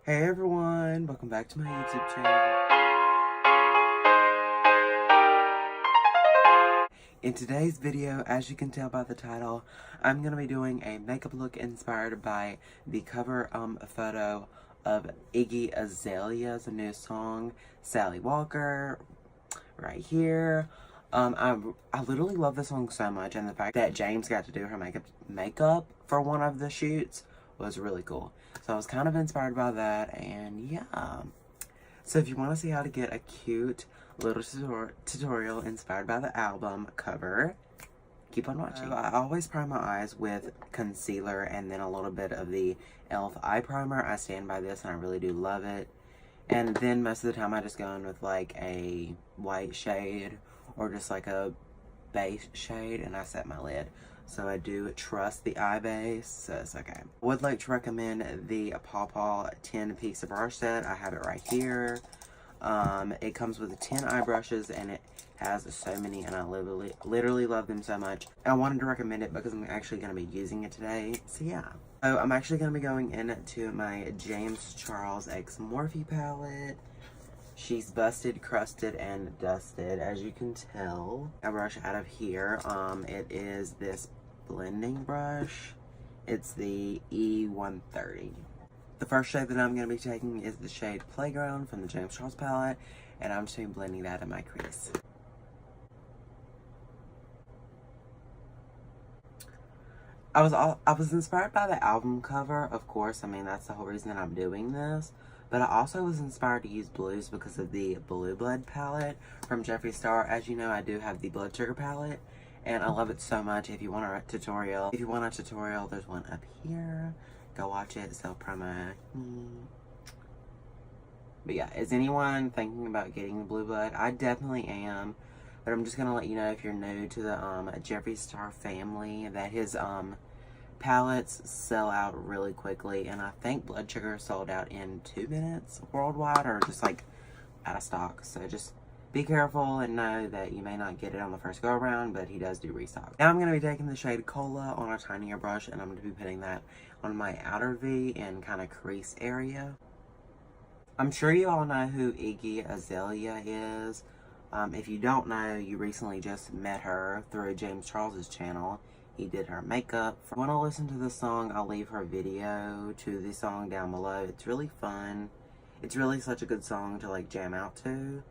Hey everyone, welcome back to my YouTube channel. In today's video, as you can tell by the title, I'm going to be doing a makeup look inspired by the cover photo of Iggy Azalea's new song, Sally Walker, right here. I literally love this song so much, and the fact that James got to do her makeup for one of the shoots was really cool. So I was kind of inspired by that, and yeah. So if you want to see how to get a cute little tutorial inspired by the album cover, keep on watching. I always prime my eyes with concealer and then a little bit of the e.l.f. eye primer. I stand by this and I really do love it. And then most of the time I just go in with like a white shade or just like a base shade and I set my lid. So I do trust the eye base, so it's okay. I would like to recommend the Paw 10-piece brush set. I have it right here. It comes with 10 eye brushes and it has so many and I literally love them so much. I wanted to recommend it because I'm actually going to be using it today, so yeah. So I'm actually going to be going into my James Charles X Morphe palette. She's busted, crusted, and dusted, as you can tell. I brush out of here. It is this blending brush. It's the E130. The first shade that I'm going to be taking is the shade Playground from the James Charles palette, and I'm just going to be blending that in my crease. I was inspired by the album cover, of course. I mean, that's the whole reason that I'm doing this. But I also was inspired to use blues because of the Blue Blood palette from Jeffree Star. As you know, I do have the Blood Sugar palette, and I love it so much. If you want a tutorial, there's one up here. Go watch it, self-promo. But yeah, is anyone thinking about getting the Blue Blood? I definitely am. But I'm just going to let you know, if you're new to the Jeffree Star family, that his palettes sell out really quickly, and I think Blood Sugar sold out in 2 minutes worldwide, or just like out of stock. So just be careful and know that you may not get it on the first go around, but he does do restock. Now I'm going to be taking the shade Cola on a tinier brush, and I'm going to be putting that on my outer V and kind of crease area. I'm sure you all know who Iggy Azalea is. If you don't know, you recently just met her through James Charles's channel. He did her makeup. If you want to listen to the song, I'll leave her video to the song down below. It's really fun. It's really such a good song to like jam out to.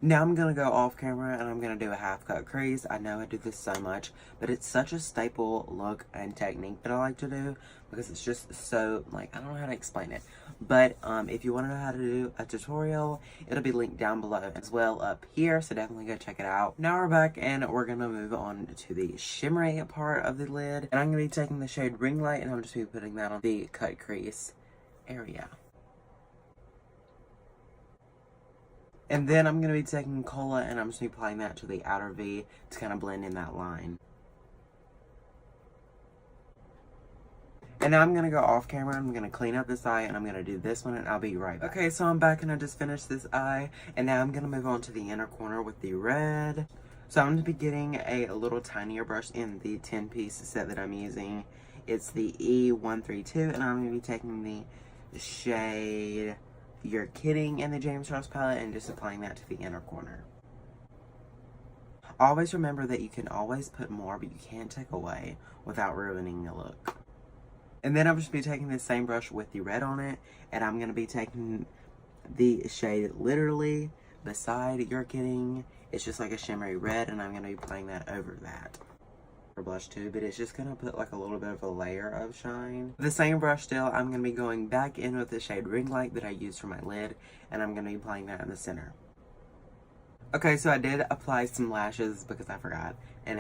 Now I'm going to go off camera and I'm going to do a half cut crease. I know I do this so much, but it's such a staple look and technique that I like to do because it's just so, like, I don't know how to explain it. But if you want to know how to do a tutorial, it'll be linked down below as well up here, so definitely go check it out. Now we're back and we're going to move on to the shimmery part of the lid. And I'm going to be taking the shade Ring Light and I'm just going to be putting that on the cut crease area. And then I'm going to be taking Cola and I'm just going to be applying that to the outer V to kind of blend in that line. And now I'm going to go off camera. I'm going to clean up this eye and I'm going to do this one and I'll be right back. Okay, so I'm back and I just finished this eye. And now I'm going to move on to the inner corner with the red. So I'm going to be getting a little tinier brush in the 10-piece set that I'm using. It's the E132 and I'm going to be taking the shade You're Kidding in the James Charles palette and just applying that to the inner corner. Always remember that you can always put more, but you can't take away without ruining the look. And then I'm just going to be taking the same brush with the red on it, and I'm going to be taking the shade literally beside You're Kidding. It's just like a shimmery red, and I'm going to be applying that over that. Blush too, but it's just going to put like a little bit of a layer of shine. The same brush still, I'm going to be going back in with the shade Ring Light that I used for my lid, and I'm going to be applying that in the center. Okay, so I did apply some lashes because I forgot, and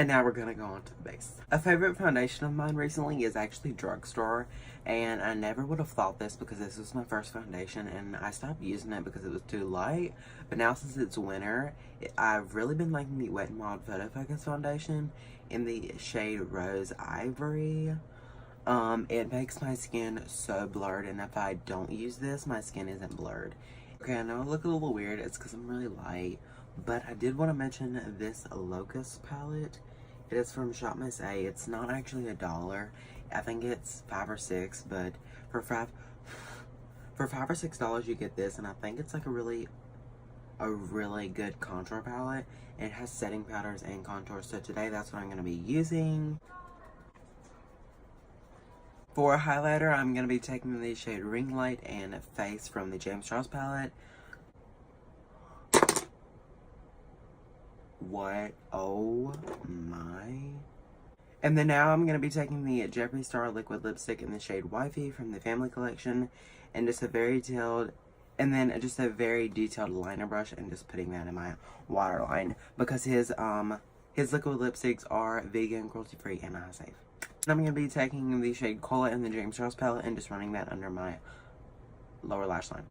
now we're going to go on to the base. A favorite foundation of mine recently is actually Drugstore, and I never would have thought this because this was my first foundation, and I stopped using it because it was too light. But now since it's winter, I've really been liking the Wet n Wild Photo Focus foundation in the shade Rose Ivory. It makes my skin so blurred, and if I don't use this, my skin isn't blurred. Okay, I know I look a little weird, it's because I'm really light, but I did want to mention this Locust palette. It is from Shop Miss A. It's not actually $1. I think it's $5 or $6, but for For $5 or $6 you get this, and I think it's like a really good contour palette. It has setting powders and contours, so today that's what I'm going to be using. For a highlighter, I'm going to be taking the shade Ring Light and Face from the James Charles palette. What? Oh my. And then now I'm going to be taking the Jeffree Star liquid lipstick in the shade Wifey from the Family Collection, and just a very detailed liner brush, and just putting that in my waterline because his liquid lipsticks are vegan, cruelty free, and eye safe. And I'm going to be taking the shade Cola in the James Charles palette and just running that under my lower lash line.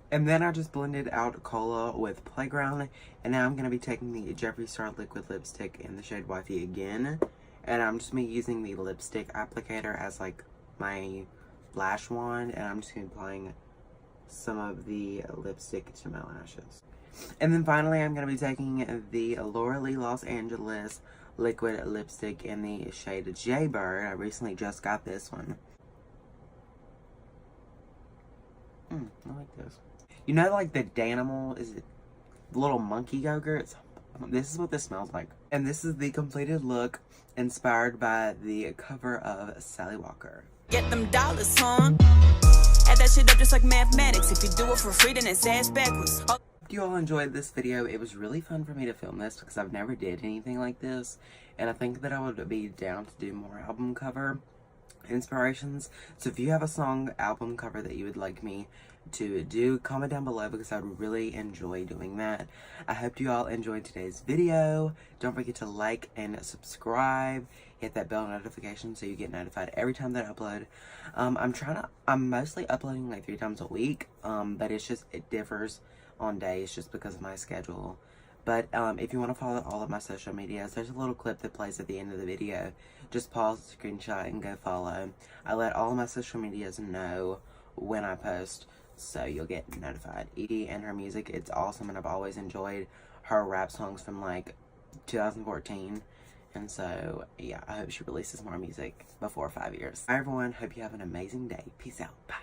And then I just blended out Cola with Playground, and now I'm going to be taking the Jeffree Star liquid lipstick in the shade Wifey again, and I'm just using the lipstick applicator as like my lash wand, and I'm just going to be applying some of the lipstick to my lashes. And then finally I'm going to be taking the Laura Lee Los Angeles liquid lipstick in the shade Jaybird. I recently just got this one. I like this. You know, like the Danimal, is it little monkey yogurts? This is what this smells like. And this is the completed look inspired by the cover of Sally Walker. Get them dollars, huh? Add that shit up just like mathematics. If you do it for free, then it's ass backwards. Hope you all enjoyed this video. It was really fun for me to film this because I've never did anything like this. And I think that I would be down to do more album cover inspirations. So if you have a song album cover that you would like me to do, comment down below because I would really enjoy doing that. I hope you all enjoyed today's video. Don't forget to like and subscribe. Hit that bell notification so you get notified every time that I upload. I'm mostly uploading like 3 times a week, but it differs on days just because of my schedule. But if you want to follow all of my social medias, there's a little clip that plays at the end of the video. Just pause, screenshot, and go follow. I let all of my social medias know when I post, so you'll get notified. Edie and her music, it's awesome, and I've always enjoyed her rap songs from like 2014. And so, yeah, I hope she releases more music before 5 years. Bye everyone, hope you have an amazing day. Peace out, bye.